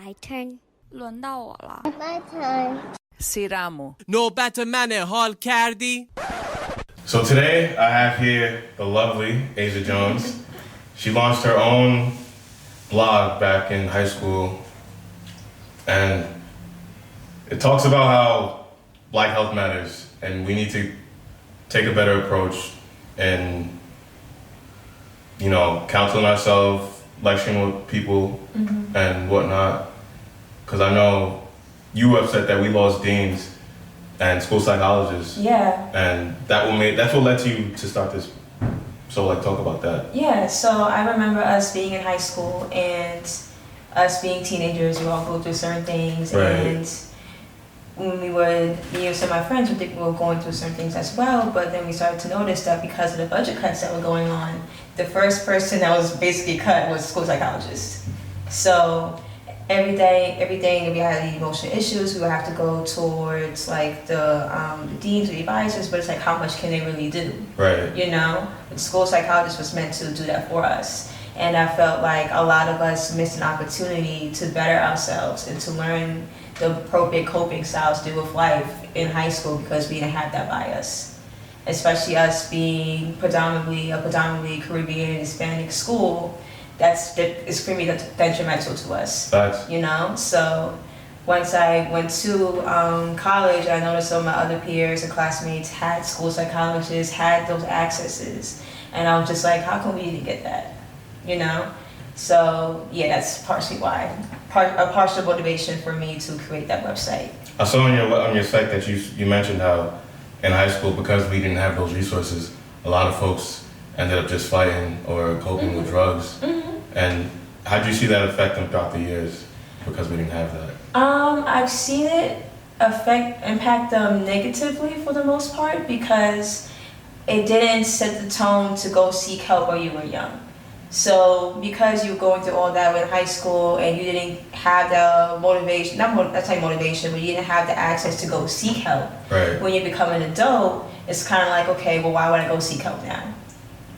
My turn. 轮到我了。 My turn. Siramo. نوبت منه حال کردی؟ So today I have here the lovely Asia Jones. She launched her own blog back in high school, and it talks about how Black health matters, and we need to take a better approach in, you know, counseling ourselves, lecturing with people, and whatnot. Because I know you were upset that we lost deans and school psychologists. Yeah. And that's what led you to start this. So like talk about that. Yeah, so I remember us being in high school and us being teenagers, we all go through certain things. Right. And when me and some of my friends we were going through certain things as well, but then we started to notice that because of the budget cuts that were going on, the first person that was basically cut was school psychologist. So everything, if we had any emotional issues, we would have to go towards like the deans or the advisors, but it's like how much can they really do? Right. You know, the school psychologist was meant to do that for us. And I felt like a lot of us missed an opportunity to better ourselves and to learn the appropriate coping styles to deal with life in high school because we didn't have that by us. Especially us being predominantly Caribbean Hispanic school, it's extremely detrimental to us. Facts. You know, so once I went to college, I noticed some of my other peers and classmates had school psychologists, had those accesses, and I was just like, how come we didn't get that? You know, so yeah, that's partially why, a partial motivation for me to create that website. I saw on your site that you mentioned how in high school, because we didn't have those resources, a lot of folks ended up just fighting or coping with drugs. And how did you see that affect them throughout the years because we didn't have that? I've seen it impact them negatively for the most part because it didn't set the tone to go seek help when you were young. So because you were going through all that in high school and you didn't have the motivation, that's not motivation, but you didn't have the access to go seek help. Right. When you become an adult, it's kind of like, okay, well, why would I go seek help now?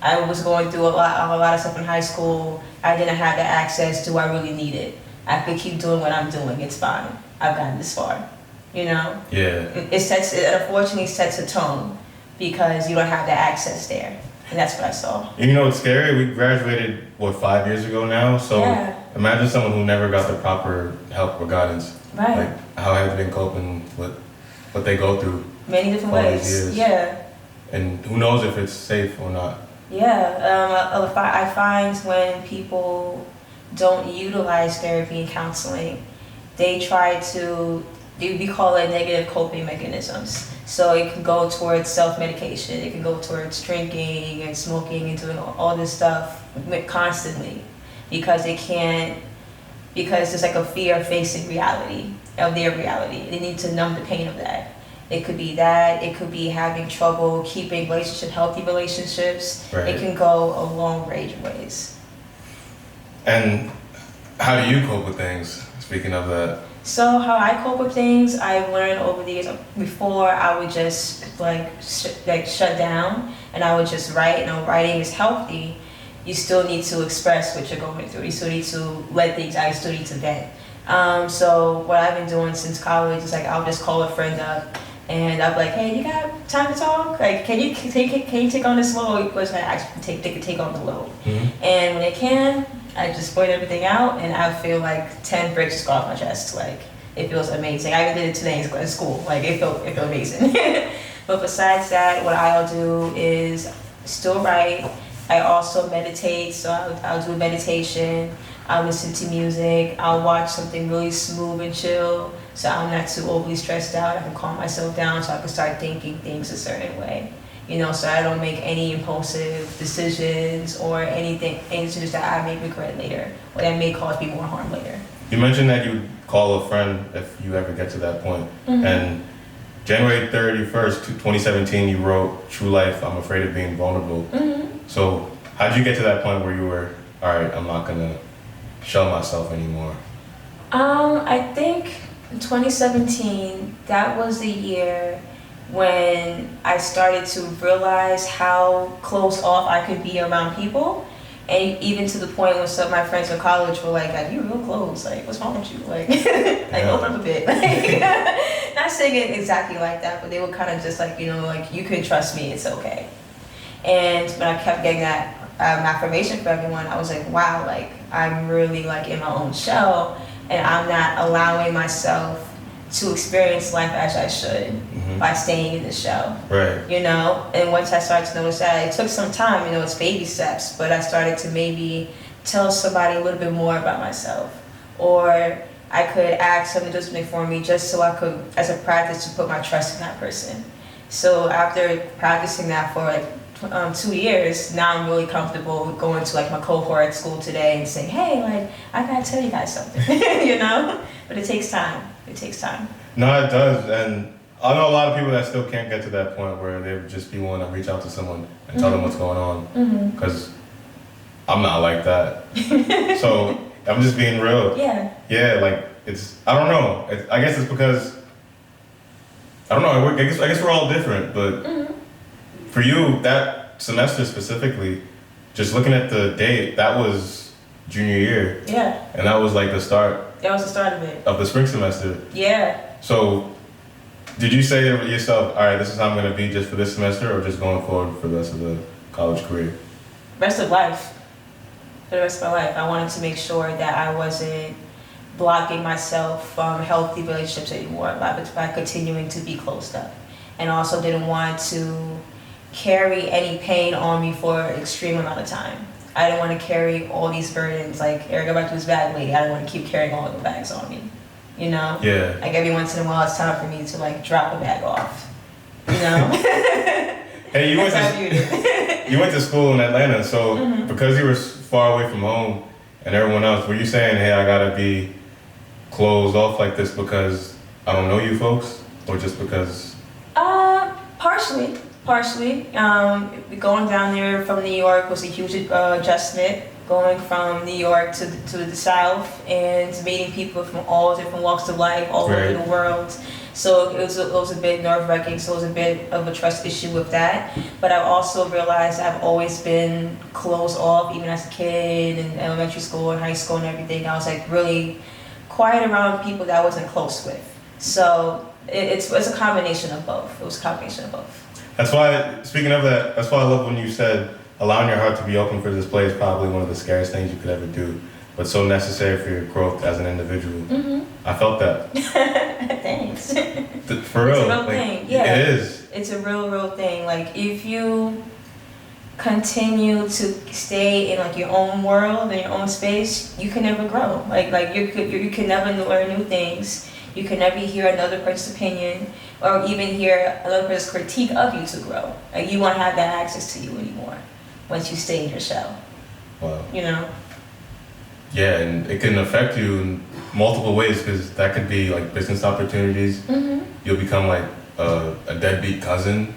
I was going through a lot of stuff in high school. I didn't have the access. Do I really need it? I could keep doing what I'm doing. It's fine. I've gotten this far. You know? Yeah. It unfortunately sets a tone because you don't have the access there. And that's what I saw. You know, it's scary. We graduated, 5 years ago now? So Yeah. Imagine someone who never got the proper help or guidance. Right. Like, how have they been coping with what they go through? Many different all these ways. years? Yeah. And who knows if it's safe or not? Yeah. I find when people don't utilize therapy and counseling, we call it negative coping mechanisms. So it can go towards self-medication, it can go towards drinking and smoking and doing all this stuff constantly because there's like a fear of facing reality, of their reality. They need to numb the pain of that. It could be that, it could be having trouble keeping healthy relationships. Right. It can go a long range of ways. And how do you cope with things, speaking of that? So how I cope with things, I've learned over the years. Before I would just shut down and I would just write. And writing is healthy. You still need to express what you're going through. You still need to let things out. You still need to vent. So what I've been doing since college is like I'll just call a friend up and I'll be like, hey, you got time to talk? Like, can you take on this load? Because I actually take on the load. Mm-hmm. And when they can, I just point everything out and I feel like 10 bricks just go off my chest. Like, it feels amazing. I even did it today in school. Like, it felt amazing. But besides that, what I'll do is still write. I also meditate, so I'll do meditation. I'll listen to music. I'll watch something really smooth and chill, so I'm not too overly stressed out. I can calm myself down so I can start thinking things a certain way. You know, so I don't make any impulsive decisions or any decisions that I may regret later, or that may cause me more harm later. You mentioned that you call a friend if you ever get to that point. Mm-hmm. And January 31st, 2017, you wrote True Life, I'm Afraid of Being Vulnerable. Mm-hmm. So how'd you get to that point where you were, all right, I'm not gonna show myself anymore? I think in 2017, that was the year when I started to realize how close off I could be around people And even to the point when some of my friends in college were like, you real close, like, what's wrong with you? Like, open up a bit. Like, not saying it exactly like that, but they were kind of just like, like, you can trust me, it's okay. And when I kept getting that affirmation from everyone, I was like, wow, like, I'm really like in my own shell, and I'm not allowing myself to experience life as I should by staying in the shell. Right. And once I started to notice that, it took some time, it's baby steps, but I started to maybe tell somebody a little bit more about myself, or I could ask someone to do something for me just so I could, as a practice, to put my trust in that person. So after practicing that for like 2 years, now I'm really comfortable going to like my cohort at school today and saying, hey, like, I gotta tell you guys something, But it takes time. It takes time. No, it does. And I know a lot of people that still can't get to that point where they would just be willing to reach out to someone and tell them what's going on. Because I'm not like that. So I'm just being real. Yeah. Yeah, like, I don't know. I guess it's because, I don't know, I guess we're all different, but for you, that semester specifically, just looking at the date, that was junior year. Yeah. And that was like the start. That was the start of it. Of the spring semester. Yeah. So, did you say to yourself, all right, this is how I'm going to be just for this semester, or just going forward for the rest of the college career? Rest of life. For the rest of my life. I wanted to make sure that I wasn't blocking myself from healthy relationships anymore by continuing to be closed up. And also didn't want to carry any pain on me for an extreme amount of time. I didn't want to carry all these burdens, like Eric, go back to his bag lady. I didn't want to keep carrying all the bags on me, Yeah. Like every once in a while, it's time for me to like drop a bag off, Hey, you went to school in Atlanta, so because you were far away from home and everyone else, were you saying, hey, I gotta be closed off like this because I don't know you folks, or just because? Partially. Going down there from New York was a huge adjustment. Going from New York to the South and meeting people from all different walks of life, all over the world. So it was a bit nerve-wracking. So it was a bit of a trust issue with that. But I also realized I've always been closed off, even as a kid in elementary school and high school and everything. I was like really quiet around people that I wasn't close with. So it's a combination of both. It was a combination of both. That's why, speaking of that, that's why I love when you said allowing your heart to be open for display is probably one of the scariest things you could ever do, but so necessary for your growth as an individual. I felt that. Thanks. For real. It's a real thing. Yeah. It is. It's a real thing. Like, if you continue to stay in like your own world and your own space, you can never grow. Like you can never learn new things. You can never hear another person's opinion or even hear another person's critique of you to grow. Like, you won't have that access to you anymore once you stay in your shell. Wow. Yeah, and it can affect you in multiple ways, because that could be like business opportunities. You'll become like a deadbeat cousin,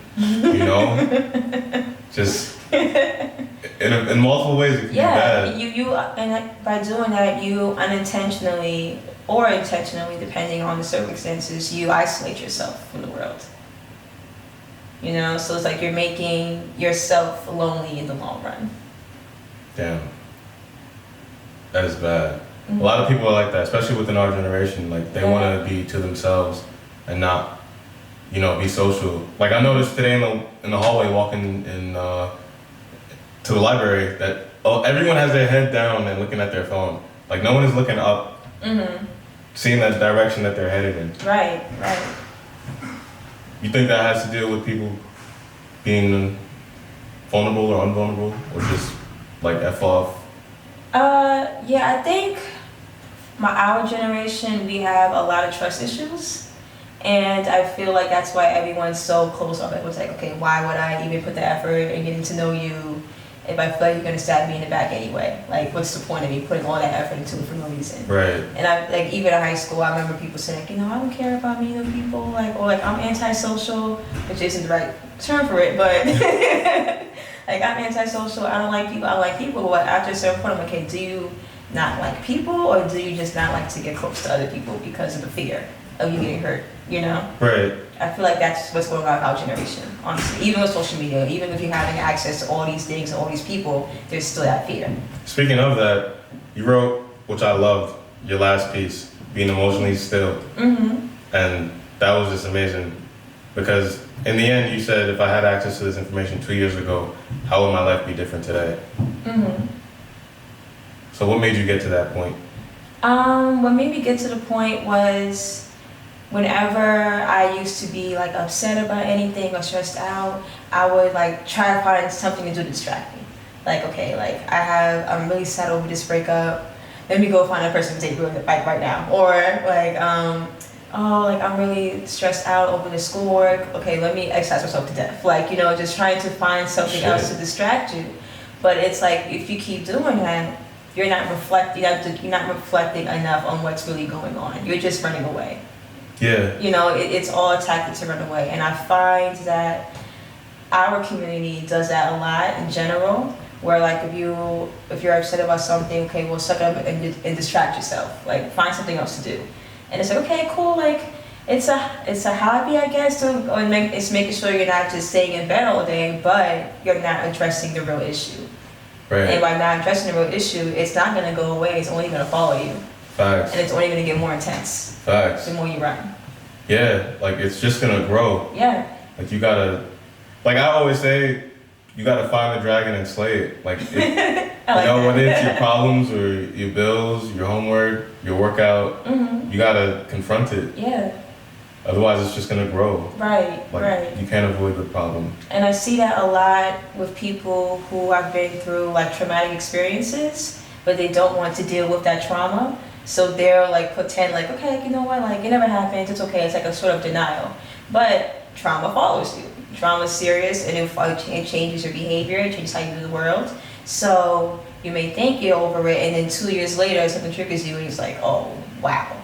just in multiple ways it can be bad. And by doing that, you unintentionally or intentionally, depending on the circumstances, you isolate yourself from the world. So it's like you're making yourself lonely in the long run. Damn. That is bad. A lot of people are like that, especially within our generation. Like, they want to be to themselves and not, be social. Like, I noticed today in the hallway walking to the library that everyone has their head down and looking at their phone. Like, no one is looking up, seeing that direction that they're headed in. Right. You think that has to deal with people being vulnerable or unvulnerable, or just like F off? Yeah, I think our generation, we have a lot of trust issues, and I feel like that's why everyone's so close off. It was like, okay, why would I even put the effort in getting to know you if I feel like you're gonna stab me in the back anyway? Like, what's the point of me putting all that effort into it for no reason? Right. And I like, even in high school, I remember people saying, I don't care about meeting new people, like, or like, I'm antisocial, which isn't the right term for it, but like, I'm antisocial. I don't like people. But after a certain point, I'm like, okay, do you not like people, or do you just not like to get close to other people because of the fear? of you getting hurt, you know? Right. I feel like that's what's going on with our generation, honestly. Even with social media, even if you're having access to all these things and all these people, there's still that fear. Speaking of that, you wrote, which I loved, your last piece, being emotionally still. Mm-hmm. And that was just amazing because in the end, you said if I had access to this information 2 years ago, how would my life be different today? Mm-hmm. So what made you get to that point? What made me get to the point was whenever I used to be like upset about anything or stressed out, I would like try to find something to do to distract me. Like, okay, like I'm really sad over this breakup. Let me go find a person to take the fight right now. Or like, I'm really stressed out over the schoolwork. Okay, let me exercise myself to death. Like, you know, just trying to find something else to distract you. But it's like if you keep doing that, you're not reflecting enough on what's really going on. You're just running away. Yeah. You know, it's all a tactic to run away. And I find that our community does that a lot in general, where like if you're upset about something, okay, well suck it up and distract yourself. Like find something else to do. And it's like, okay, cool, like it's a hobby, I guess, it's making sure you're not just staying in bed all day, but you're not addressing the real issue. Right. And by not addressing the real issue, it's not gonna go away, it's only gonna follow you. Facts. And it's only gonna get more intense. Facts. The more you run. Yeah, like it's just gonna grow. Yeah. Like you gotta, like I always say, you gotta find the dragon and slay it. Like, whether it's your problems or your bills, your homework, your workout, you gotta confront it. Yeah. Otherwise, it's just gonna grow. Right, right. You can't avoid the problem. And I see that a lot with people who have been through like traumatic experiences, but they don't want to deal with that trauma. So they're like pretend like, okay, you know what, like it never happened, it's okay. It's like a sort of denial. But trauma follows you. Trauma is serious and it changes your behavior, it changes how you view the world. So you may think you're over it, and then 2 years later something triggers you and it's like, oh, wow.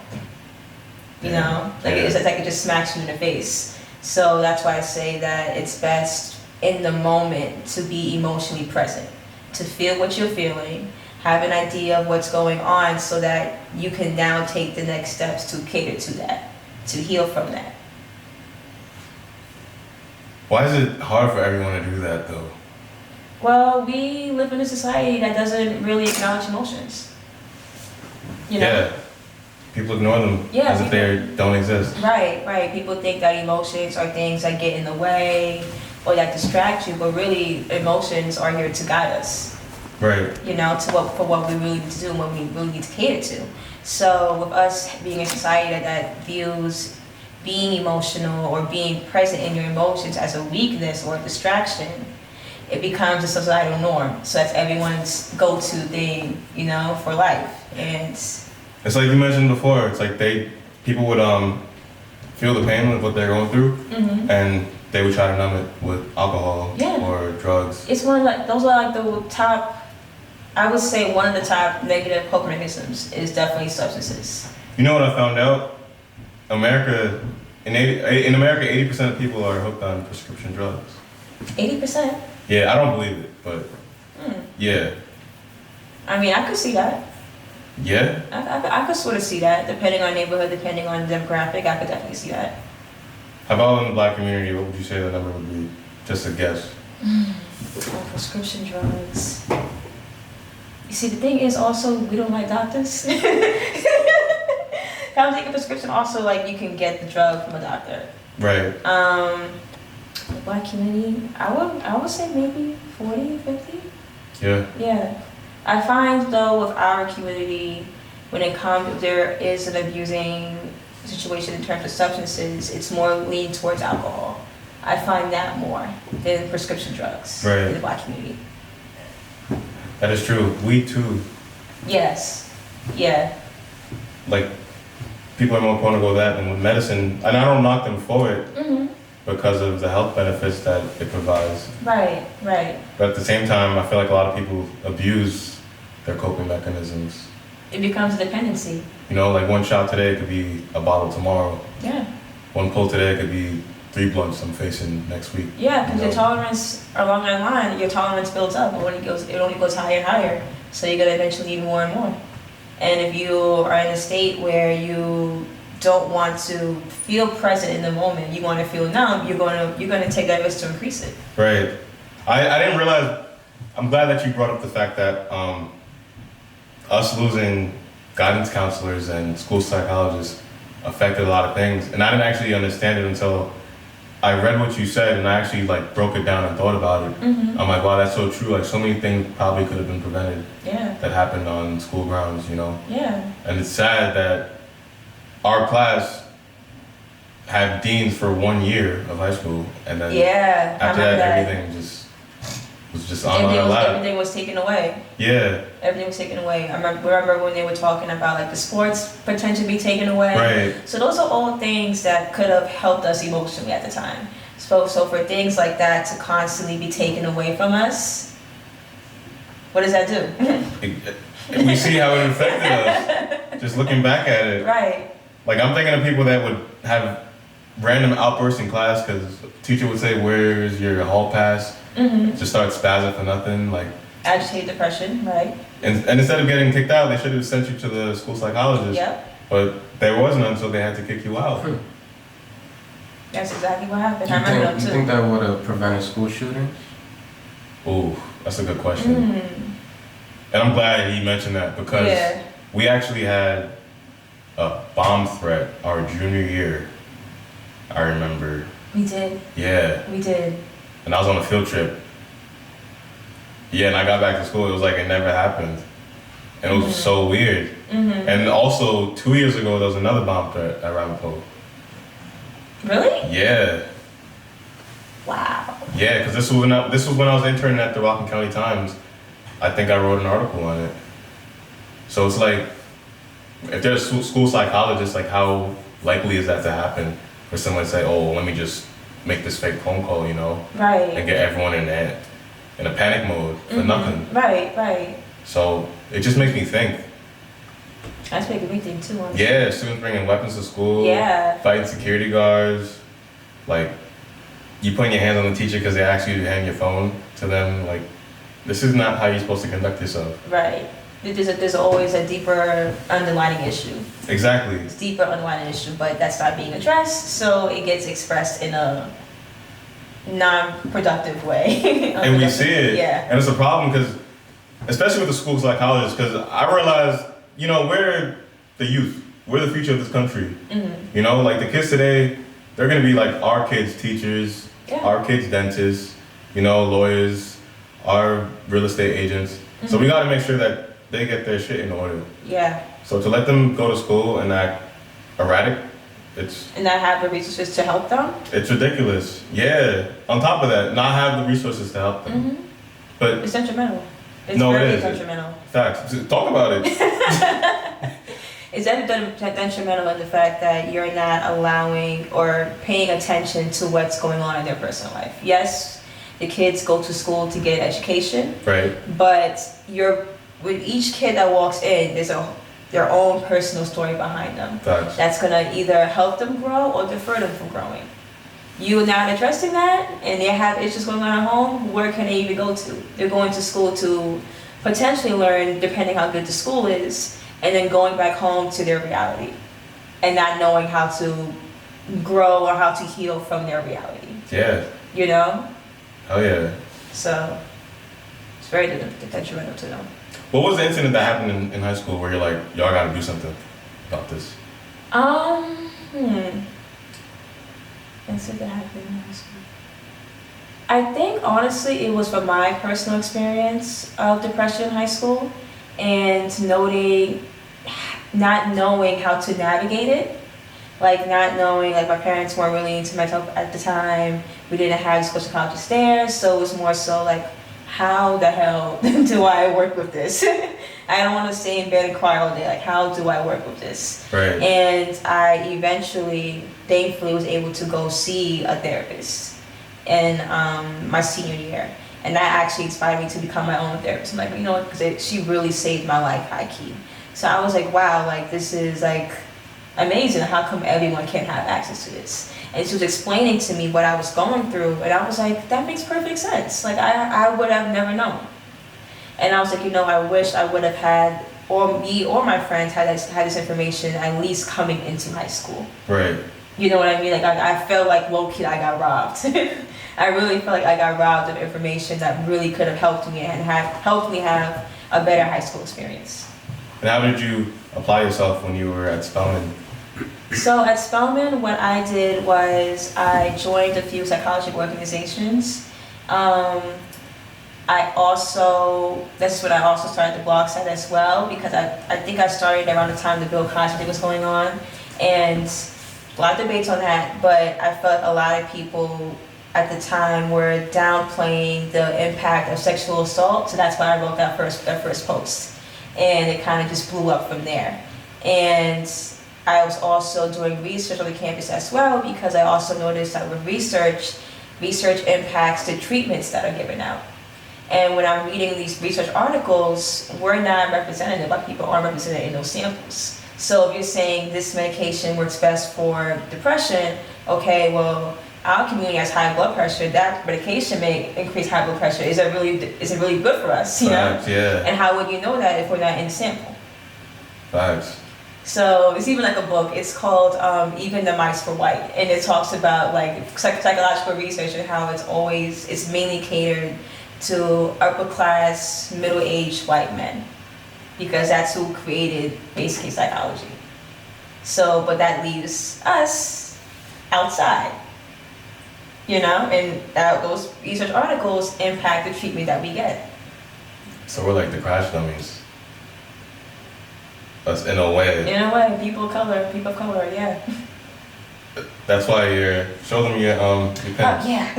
You know, like it's like it just smacks you in the face. So that's why I say that it's best in the moment to be emotionally present, to feel what you're feeling, have an idea of what's going on so that you can now take the next steps to cater to that, to heal from that. Why is it hard for everyone to do that though? Well, we live in a society that doesn't really acknowledge emotions. You know? Yeah. People ignore them as if they don't exist. Right, right. People think that emotions are things that get in the way or that distract you, but really emotions are here to guide us. Right. You know, for what we really need to do and what we really need to cater to. So with us being a society that views being emotional or being present in your emotions as a weakness or a distraction, it becomes a societal norm. So that's everyone's go-to thing, you know, for life. And it's like you mentioned before, it's like people would feel the pain of what they're going through, and they would try to numb it with alcohol or drugs. It's one of like, those are like the top, I would say one of the top negative coping mechanisms is definitely substances. You know what I found out? In America, 80% of people are hooked on prescription drugs. 80%? Yeah, I don't believe it, but yeah. I mean, I could see that. Yeah? I could sort of see that, depending on neighborhood, depending on demographic, I could definitely see that. How about in the black community, what would you say the number would be? Just a guess. Prescription drugs. You see, the thing is also, we don't like doctors. If I'm taking a prescription, also, like, you can get the drug from a doctor. Right. The black community, I would say maybe 40, 50. Yeah. Yeah. I find though with our community, when it comes, there is an abusing situation in terms of substances, it's more leaning towards alcohol. I find that more than prescription drugs in the black community. That is true. We too. Yes. Yeah. Like, people are more prone to go that than with medicine, and I don't knock them for it because of the health benefits that it provides. Right, right. But at the same time, I feel like a lot of people abuse their coping mechanisms. It becomes a dependency. You know, like one shot today could be a bottle tomorrow. Yeah. One pull today could be 3 blunts I'm facing next week. Yeah, because your tolerance along that line, your tolerance builds up. It only goes higher and higher. So you're gonna eventually need more and more. And if you are in a state where you don't want to feel present in the moment. You want to feel numb. You're gonna take that risk to increase it. Right. I didn't realize. I'm glad that you brought up the fact that us losing guidance counselors and school psychologists affected a lot of things, and I didn't actually understand it until I read what you said, and I actually like broke it down and thought about it. I'm like, wow, that's so true. Like so many things probably could have been prevented. Yeah. That happened on school grounds, you know. Yeah. And it's sad that our class had deans for 1 year of high school, and then after that, everything just was just on our lap. Everything was taken away. Yeah. Everything was taken away. I remember when they were talking about like the sports potentially be taken away. Right. So those are all things that could have helped us emotionally at the time. So for things like that to constantly be taken away from us, what does that do? We see how it affected us. Just looking back at it. Right. Like I'm thinking of people that would have random outbursts in class because teacher would say, "Where's your hall pass?" Just start spazzing for nothing, like agitate, depression, right? And instead of getting kicked out, they should have sent you to the school psychologist. Yep. But there was none, so they had to kick you out. That's exactly what happened. Do you think that would have prevented school shootings? Ooh, that's a good question. And I'm glad he mentioned that because we actually had a bomb threat our junior year. I remember. We did. Yeah. We did. And I was on a field trip. Yeah, and I got back to school. It was like it never happened. And it was so weird. And also, 2 years ago, there was another bomb threat at Ramapo. Really? Yeah. Wow. Yeah, because this was when I was interning at the Rockland County Times. I think I wrote an article on it. So it's like, if there's school psychologists, like how likely is that to happen? For someone to say, oh, let me just make this fake phone call, you know? Right. And get everyone in a panic mode for nothing. Right, right. So it just makes me think. That's making me think too, honestly. Yeah, students bringing weapons to school. Yeah. Fighting security guards. Like, you putting your hands on the teacher because they ask you to hand your phone to them. Like, this is not how you're supposed to conduct yourself. Right. There's always a deeper underlying issue. Exactly. It's deeper underlying issue, but that's not being addressed, so it gets expressed in a non-productive way. And we see it. Yeah. And it's a problem because, especially with the school psychologists, because I realized, you know, we're the youth. We're the future of this country. You know, like the kids today, they're going to be like our kids' teachers, our kids' dentists, you know, lawyers, our real estate agents. So we got to make sure that they get their shit in order. Yeah. So to let them go to school and act erratic, and not have the resources to help them? It's ridiculous. Yeah. On top of that, not have the resources to help them. But it's detrimental. It's no, very it is. detrimental. Facts. Talk about it. It's detrimental in the fact that you're not allowing or paying attention to what's going on in their personal life. Yes, the kids go to school to get education. Right. But with each kid that walks in, there's their own personal story behind them. Facts. That's gonna either help them grow or defer them from growing. You're not addressing that, and they have issues going on at home. Where can they even go to? They're going to school to potentially learn, depending how good the school is, and then going back home to their reality, and not knowing how to grow or how to heal from their reality. Yeah. You know? Oh yeah. So it's very detrimental to them. What was the incident that happened in high school where you're like, y'all gotta do something about this? Incident that happened in high school. I think honestly it was from my personal experience of depression in high school and not knowing how to navigate it. Like not knowing, like my parents weren't really into mental health at the time. We didn't have school psychologists there, so it was more so like, how the hell do I work with this? I don't want to stay in bed and cry all day. Like, how do I work with this? Right. And I eventually, thankfully, was able to go see a therapist in my senior year. And that actually inspired me to become my own therapist. I'm like, you know what, because she really saved my life, high key. So I was like, wow, like this is like amazing. How come everyone can't have access to this? And she was explaining to me what I was going through, and I was like, that makes perfect sense. Like I would have never known. And I was like, you know, I wish I would have had or me or my friends had this information at least coming into high school. Right. You know what I mean? Like I felt like low-key I got robbed. I really felt like I got robbed of information that really could have helped me and helped me have a better high school experience. And how did you apply yourself when you were at Spelman? So at Spelman, what I did was I joined a few psychology organizations. That's when I also started the blog site as well, because I think I started around the time the Bill Cosby thing was going on, and a lot of debates on that, but I felt a lot of people at the time were downplaying the impact of sexual assault, so that's why I wrote that first post, and it kind of just blew up from there. And I was also doing research on the campus as well, because I also noticed that with research impacts the treatments that are given out. And when I'm reading these research articles, we're not representative, Black people aren't represented in those samples. So if you're saying this medication works best for depression, okay, well, our community has high blood pressure, that medication may increase high blood pressure. Is it really good for us, you know? Yeah. And how would you know that if we're not in the sample? Facts. So it's even like a book, it's called Even the Mice Were White, and it talks about like psychological research and how it's mainly catered to upper class, middle-aged white men, because that's who created basically psychology. So, but that leaves us outside, you know, and those research articles impact the treatment that we get. So we're like the crash dummies. Us in a way. In a way, people of color, yeah. That's why show them your pens. Yeah.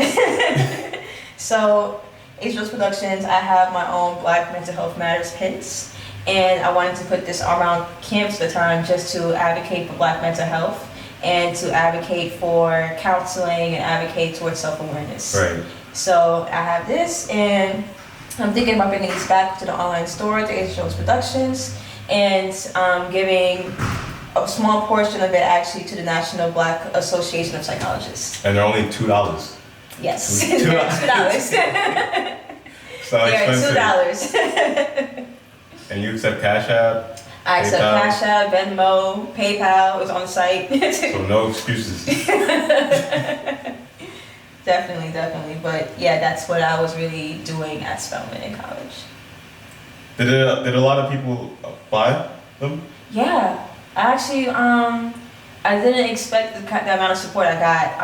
So, Ageless Productions, I have my own Black Mental Health Matters pins, and I wanted to put this around campus at the time just to advocate for Black mental health and to advocate for counseling and advocate towards self-awareness. Right. So I have this, and I'm thinking about bringing these back to the online store, to Ageless Productions, and giving a small portion of it actually to the National Black Association of Psychologists. And they're only $2. Yes, $2. So expensive. $2. And you accept Cash App? I accept PayPal? Cash App, Venmo, PayPal is on the site. So no excuses. Definitely. But yeah, that's what I was really doing at Spelman in college. Did a lot of people buy them? Yeah, actually, I didn't expect the amount of support I got.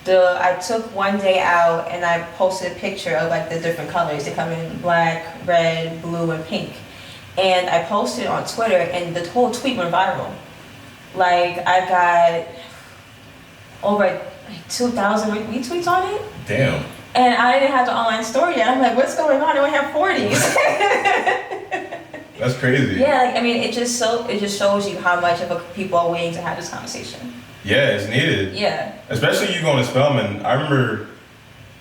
I took one day out and I posted a picture of like the different colors. They come in black, red, blue, and pink. And I posted it on Twitter, and the whole tweet went viral. Like I got over 2,000 retweets on it. Damn. And I didn't have the online store yet. I'm like, what's going on? I only have 40s. That's crazy. Yeah, like I mean, it just shows you how much of people are waiting to have this conversation. Yeah, it's needed. Yeah. Especially you going to Spelman. I remember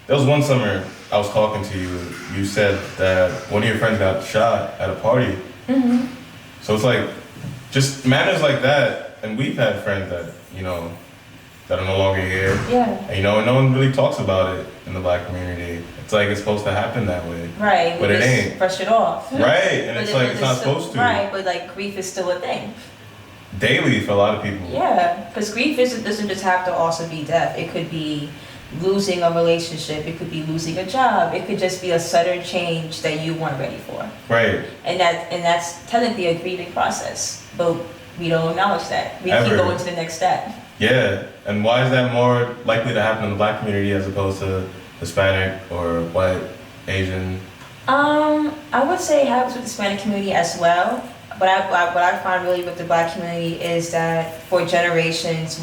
there was one summer I was talking to you. You said that one of your friends got shot at a party. Mm-hmm. So it's like just matters like that. And we've had friends that that are no longer here. Yeah. And, and no one really talks about it in the Black community. It's like it's supposed to happen that way. Right. But it ain't. Brush it off. Right. And it's like it's not supposed to. Right. But like grief is still a thing. Daily for a lot of people. Yeah. Because grief doesn't just have to also be death. It could be losing a relationship. It could be losing a job. It could just be a sudden change that you weren't ready for. Right. And that's technically a grieving process. But we don't acknowledge that. We keep going to the next step. Yeah, and why is that more likely to happen in the Black community as opposed to Hispanic or white, Asian? I would say it happens with the Hispanic community as well. But what I find really with the Black community is that for generations,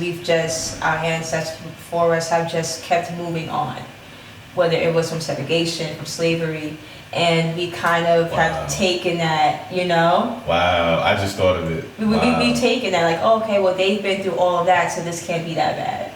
our ancestors before us have just kept moving on. Whether it was from segregation, from slavery, and we kind of have taken that, Wow, I just thought of it. We've taken that, like, oh, okay, well, they've been through all of that, so this can't be that bad.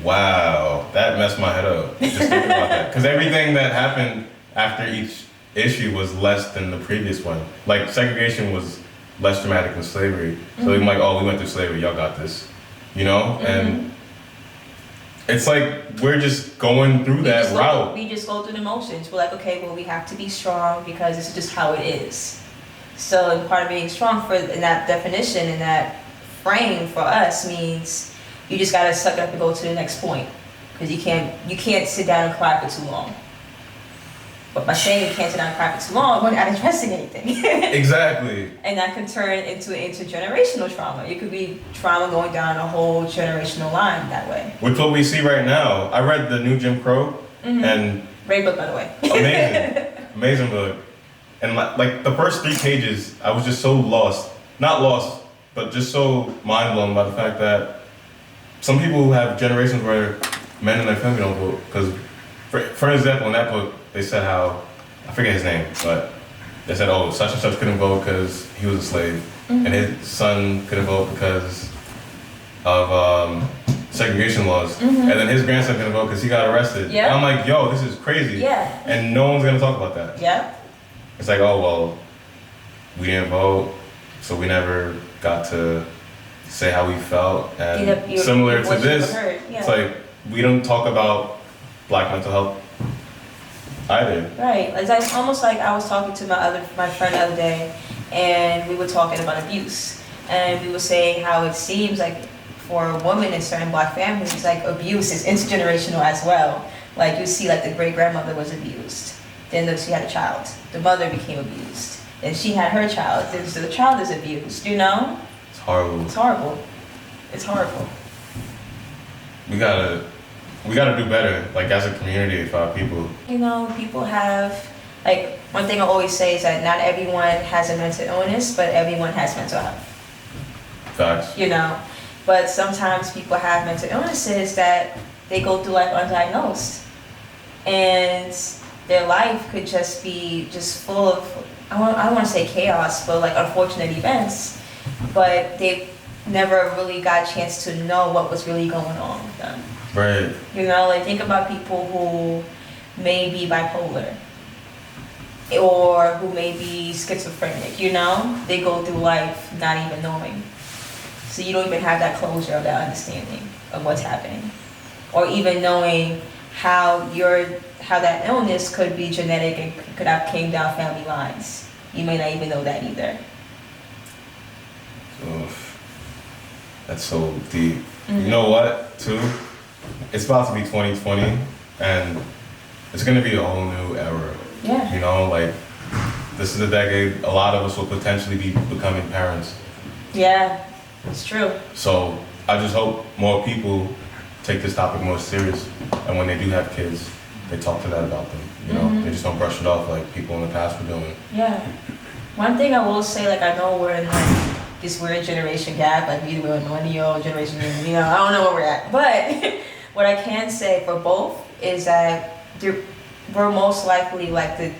Wow, that messed my head up. Just thinking about that. Because everything that happened after each issue was less than the previous one. Like, segregation was less dramatic than slavery. So I'm like, oh, we went through slavery, y'all got this. Mm-hmm. And it's like we're just going through that route. We just go through the motions. We're like, okay, well, we have to be strong because this is just how it is. So and part of being strong for in that definition, in that frame for us means you just gotta suck it up and go to the next point. Because you can't sit down and cry for too long. But by saying you can't sit down and cry for too long, we're not addressing anything. Exactly. And that can turn into intergenerational trauma. It could be trauma going down a whole generational line that way. Which what we see right now. I read the new Jim Crow, and great book, by the way. amazing book. And like the first 3 pages, I was just so lost. Not lost, but just so mind blown by the fact that some people have generations where men in their family don't vote. Because, for example, in that book, they said how, I forget his name, but they said, oh, such and such couldn't vote because he was a slave. And his son couldn't vote because of segregation laws. And then his grandson couldn't vote because he got arrested. Yeah. And I'm like, yo, this is crazy. Yeah. And no one's going to talk about that. Yeah. It's like, oh, well, we didn't vote, so we never got to say how we felt. And similar to this, it's like, we don't talk about Black mental health either. Right. It's almost like I was talking to my friend the other day, and we were talking about abuse. And we were saying how it seems like for a woman in certain Black families, like abuse is intergenerational as well. Like you see like the great-grandmother was abused. Then she had a child. The mother became abused. Then she had her child. Then the child is abused, you know? It's horrible. It's horrible. It's horrible. We gotta do better, like as a community for our people. You know, people have, like, one thing I always say is that not everyone has a mental illness, but everyone has mental health. Facts. You know? But sometimes people have mental illnesses that they go through life undiagnosed. And their life could just be just full of, I don't want to say chaos, but like unfortunate events. But they never really got a chance to know what was really going on with them. Right. You know, like think about people who may be bipolar or who may be schizophrenic, you know? They go through life not even knowing. So you don't even have that closure of that understanding of what's happening. Or even knowing how that illness could be genetic and could have came down family lines. You may not even know that either. Oof. That's so deep. You know what, too? It's about to be 2020, and it's gonna be a whole new era. Yeah. You know, like, this is a decade, a lot of us will potentially be becoming parents. Yeah, it's true. So I just hope more people take this topic more serious, and when they do have kids, they talk to that about them. You know, they just don't brush it off like people in the past were doing. Yeah. One thing I will say, like, I know we're in like this weird generation gap, like either we're a millennial generation, you know, I don't know where we're at. But what I can say for both is that we're most likely like the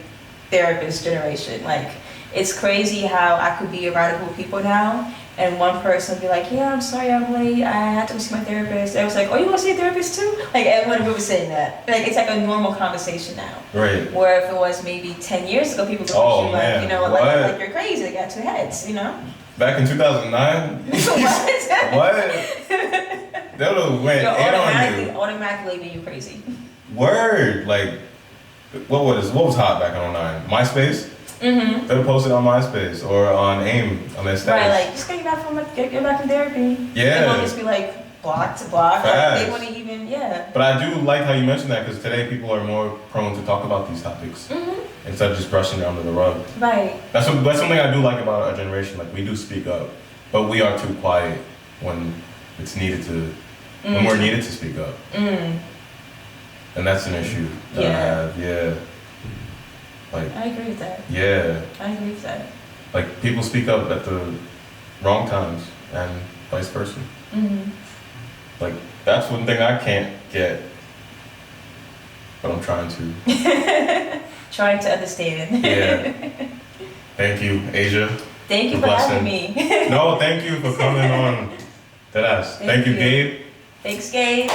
therapist generation. Like, it's crazy how I could be around a group of people now, and one person be like, yeah, I'm sorry I'm late, I had to go see my therapist. I was like, oh, you want to see a therapist too? Like, everyone was saying that. Like, it's like a normal conversation now. Right. Where if it was maybe 10 years ago, people would look at you like, you know, like you're crazy, they got 2 heads, you know? Back in 2009? What? They would have went in on you. Automatically label you crazy. Word. Like, what was hot back in 09? MySpace? Mm-hmm. They would post it on MySpace or on AIM on their status. Right, like, just get back from therapy. Yeah. They won't just be like, block to block. Like, they wouldn't even, But I do like how you mentioned that, because today people are more prone to talk about these topics instead of just brushing it under the rug. Right. That's something I do like about our generation. Like, we do speak up, but we are too quiet when it's needed to, when we're needed to speak up. And that's an issue that I have. Yeah. Like, I agree with that. Yeah. I agree with that. Like, people speak up at the wrong times and vice versa. Like, that's one thing I can't get, but I'm trying to. Trying to understand. Yeah. Thank you, Asia. Thank you for having me. No, thank you for coming on. Deadass. Thank you, Gabe. Thanks, Gabe.